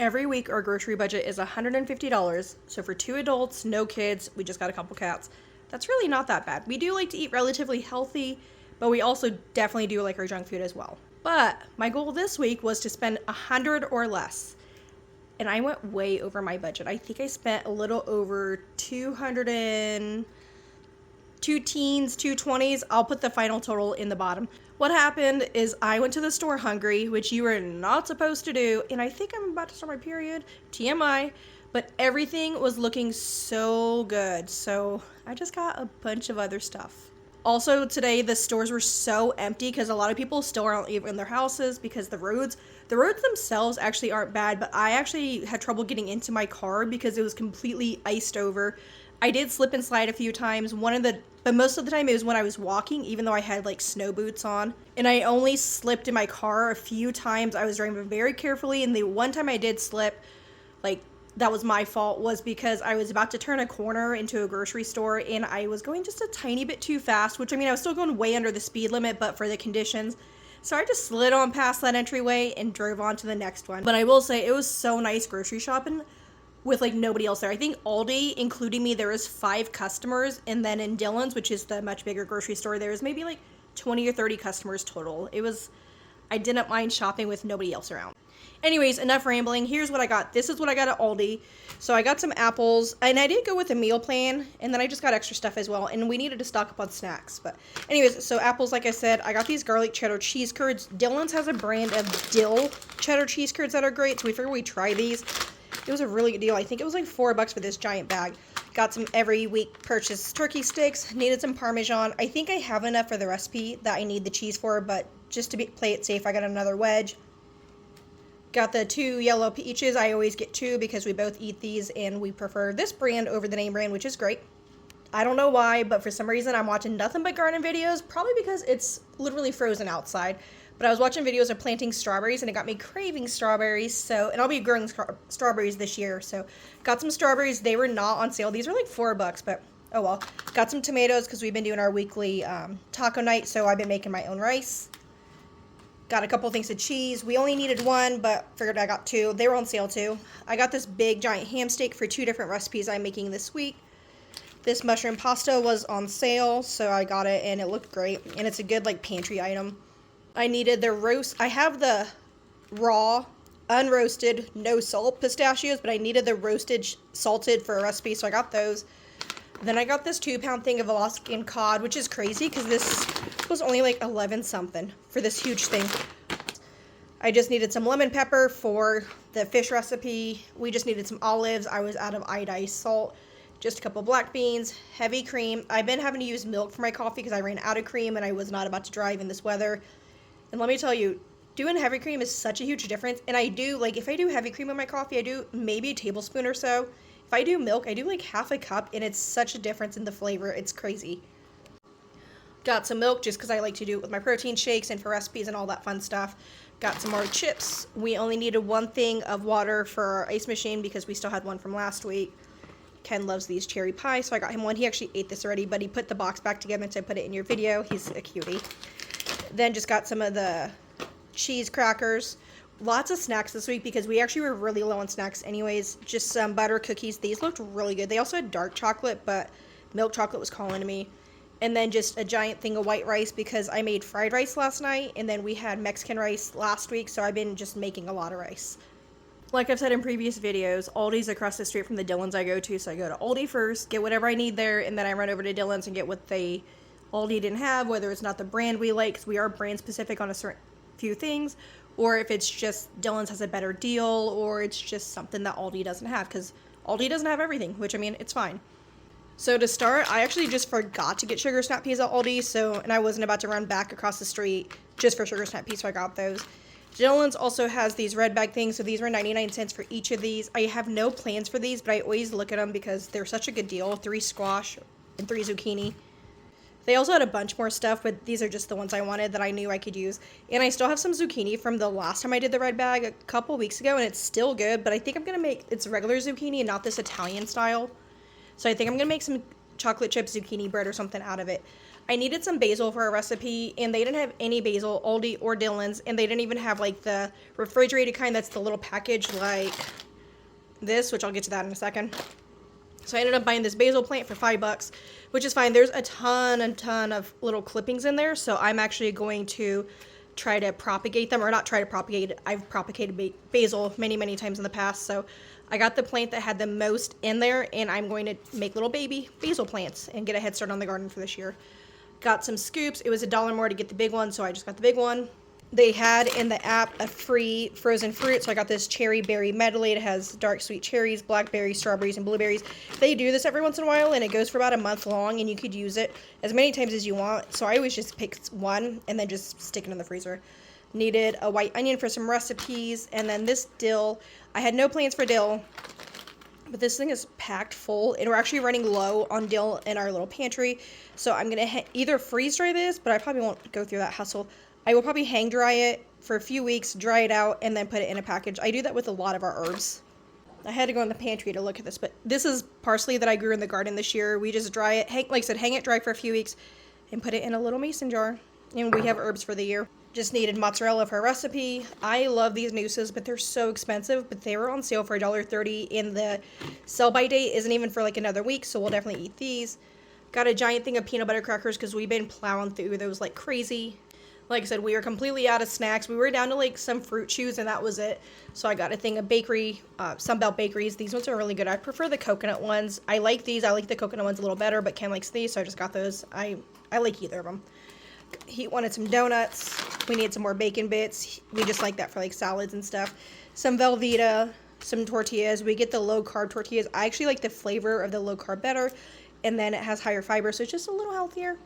Every week our grocery budget is $150. So for 2 adults, no kids, we just got a couple cats. That's really not that bad. We do like to eat relatively healthy, but we also definitely do like our junk food as well. But my goal this week was to spend 100 or less. And I went way over my budget. I think I spent a little over 200 and two teens, 220s. I'll put the final total in the bottom. What happened is I went to the store hungry, which you are not supposed to do, and I think I'm about to start my period, TMI, but everything was looking so good, so I just got a bunch of other stuff. Also today the stores were so empty because a lot of people still aren't even in their houses because the roads themselves actually aren't bad, but I actually had trouble getting into my car because it was completely iced over. I did slip and slide a few times. But most of the time it was when I was walking, even though I had like snow boots on. And I only slipped in my car a few times. I was driving very carefully, and the one time I did slip, like that was my fault, was because I was about to turn a corner into a grocery store and I was going just a tiny bit too fast, which I mean I was still going way under the speed limit, but for the conditions. So I just slid on past that entryway and drove on to the next one. But I will say it was so nice grocery shopping with like nobody else there. I think Aldi, including me, there was 5 customers, and then in Dillons, which is the much bigger grocery store, there was maybe like 20 or 30 customers total. I didn't mind shopping with nobody else around. Anyways, enough rambling. Here's what I got. This is what I got at Aldi. So I got some apples, and I did go with a meal plan, and then I just got extra stuff as well, and we needed to stock up on snacks. But anyways, so apples, like I said, I got these garlic cheddar cheese curds. Dillons has a brand of dill cheddar cheese curds that are great, so we figured we'd try these. It was a really good deal. I think it was like $4 for this giant bag. Got some every week purchase turkey sticks. Needed some Parmesan. I think I have enough for the recipe that I need the cheese for, but just to play it safe, I got another wedge. Got the 2 yellow peaches. I always get 2 because we both eat these and we prefer this brand over the name brand, which is great. I don't know why, but for some reason I'm watching nothing but garden videos, probably because it's literally frozen outside. But I was watching videos of planting strawberries and it got me craving strawberries. And I'll be growing strawberries this year. So got some strawberries. They were not on sale. These were like $4, but oh well. Got some tomatoes because we've been doing our weekly taco night. So I've been making my own rice. Got a couple things of cheese. We only needed 1, but figured I got 2. They were on sale too. I got this big giant ham steak for 2 different recipes I'm making this week. This mushroom pasta was on sale, so I got it and it looked great. And it's a good like pantry item. I needed the roast. I have the raw, unroasted, no salt pistachios, but I needed the roasted, salted for a recipe, so I got those. Then I got this 2-pound thing of Alaskan cod, which is crazy because this was only like 11 something for this huge thing. I just needed some lemon pepper for the fish recipe. We just needed some olives. I was out of iodized salt. Just a couple black beans, heavy cream. I've been having to use milk for my coffee because I ran out of cream and I was not about to drive in this weather. And let me tell you, doing heavy cream is such a huge difference. And I do, like, if I do heavy cream in my coffee, I do maybe a tablespoon or so. If I do milk, I do like half a cup, and it's such a difference in the flavor. It's crazy. Got some milk just because I like to do it with my protein shakes and for recipes and all that fun stuff. Got some more chips. We only needed 1 thing of water for our ice machine because we still had one from last week. Ken loves these cherry pies, so I got him one. He actually ate this already, but he put the box back together, so I put it in your video. He's a cutie. Then just got some of the cheese crackers. Lots of snacks this week because we actually were really low on snacks anyways. Just some butter cookies. These looked really good. They also had dark chocolate, but milk chocolate was calling to me. And then just a giant thing of white rice because I made fried rice last night, and then we had Mexican rice last week, so I've been just making a lot of rice. Like I've said in previous videos, Aldi's across the street from the Dillons I go to, so I go to Aldi first, get whatever I need there, and then I run over to Dillons and get what Aldi didn't have, whether it's not the brand we like, because we are brand specific on a certain few things, or if it's just Dillons has a better deal, or it's just something that Aldi doesn't have, because Aldi doesn't have everything, which I mean, it's fine. So to start, I actually just forgot to get sugar snap peas at Aldi, and I wasn't about to run back across the street just for sugar snap peas, so I got those. Dillons also has these red bag things, so these were 99 cents for each of these. I have no plans for these, but I always look at them because they're such a good deal. 3 squash and 3 zucchini. They also had a bunch more stuff, but these are just the ones I wanted that I knew I could use. And I still have some zucchini from the last time I did the red bag a couple weeks ago, and it's still good, but I think I'm going to make it's regular zucchini and not this Italian style. So I think I'm going to make some chocolate chip zucchini bread or something out of it. I needed some basil for a recipe, and they didn't have any basil, Aldi or Dillons, and they didn't even have like the refrigerated kind that's the little package like this, which I'll get to that in a second. So I ended up buying this basil plant for $5, which is fine. There's a ton of little clippings in there, so I'm actually going to try to propagate them, or not try to propagate it. I've propagated basil many times in the past, so I got the plant that had the most in there, and I'm going to make little baby basil plants and get a head start on the garden for this year. Got some scoops. It was $1 more to get the big one, so I just got the big one. They had in the app a free frozen fruit, so I got this cherry berry medley. It has dark sweet cherries, blackberries, strawberries, and blueberries. They do this every once in a while, and it goes for about a month long, and you could use it as many times as you want. So I always just pick one and then just stick it in the freezer. Needed a white onion for some recipes, and then this dill. I had no plans for dill, but this thing is packed full, and we're actually running low on dill in our little pantry. So I'm going to either freeze dry this, but I probably won't go through that hustle. I will probably hang dry it for a few weeks, dry it out, and then put it in a package. I do that with a lot of our herbs. I had to go in the pantry to look at this, but this is parsley that I grew in the garden this year. We just dry it, like I said, hang it dry for a few weeks, and put it in a little mason jar. And we have herbs for the year. Just needed mozzarella for a recipe. I love these nooses, but they're so expensive, but they were on sale for $1.30, and the sell-by date isn't even for like another week, so we'll definitely eat these. Got a giant thing of peanut butter crackers because we've been plowing through those like crazy. Like I said, we were completely out of snacks. We were down to like some fruit chews, and that was it. So I got a thing of bakery, Sunbelt bakeries. These ones are really good. I prefer the coconut ones. I like these. I like the coconut ones a little better, but Ken likes these, so I just got those. I like either of them. He wanted some donuts. We need some more bacon bits. We just like that for like salads and stuff. Some Velveeta, some tortillas. We get the low carb tortillas. I actually like the flavor of the low carb better, and then it has higher fiber, so it's just a little healthier.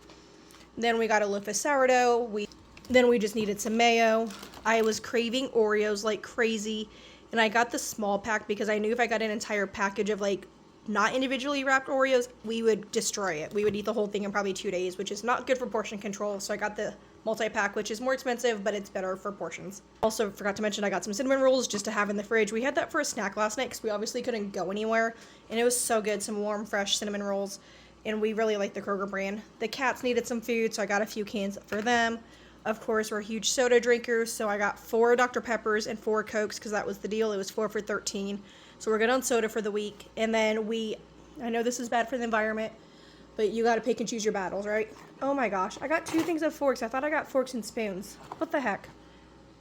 Then we got a loaf of sourdough. Then we just needed some mayo. I was craving Oreos like crazy, and I got the small pack because I knew if I got an entire package of like not individually wrapped Oreos, we would destroy it. We would eat the whole thing in probably 2 days, which is not good for portion control. So I got the multi-pack, which is more expensive, but it's better for portions. Also forgot to mention I got some cinnamon rolls just to have in the fridge. We had that for a snack last night because we obviously couldn't go anywhere, and it was so good. Some warm, fresh cinnamon rolls, and we really like the Kroger brand. The cats needed some food, so I got a few cans for them. Of course, we're huge soda drinkers, so I got 4 Dr. Peppers and 4 Cokes because that was the deal. It was 4 for $13. So we're good on soda for the week. And then I know this is bad for the environment, but you got to pick and choose your battles, right? Oh my gosh, I got 2 things of forks. I thought I got forks and spoons. What the heck?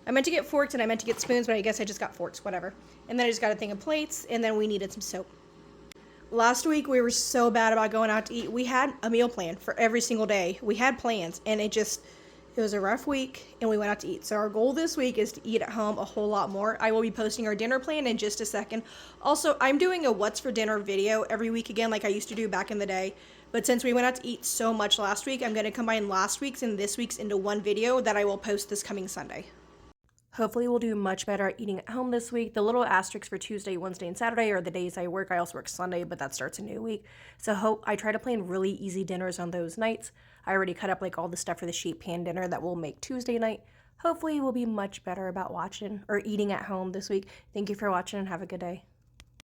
I meant to get forks and I meant to get spoons, but I guess I just got forks, whatever. And then I just got a thing of plates, and then we needed some soap. Last week, we were so bad about going out to eat. We had a meal plan for every single day. We had plans, and it was a rough week, and we went out to eat. So our goal this week is to eat at home a whole lot more. I will be posting our dinner plan in just a second. Also, I'm doing a what's for dinner video every week again like I used to do back in the day. But since we went out to eat so much last week, I'm going to combine last week's and this week's into one video that I will post this coming Sunday. Hopefully we'll do much better at eating at home this week. The little asterisks for Tuesday, Wednesday, and Saturday are the days I work. I also work Sunday, but that starts a new week. So I try to plan really easy dinners on those nights. I already cut up like all the stuff for the sheet pan dinner that we'll make Tuesday night. Hopefully we'll be much better about watching or eating at home this week. Thank you for watching and have a good day.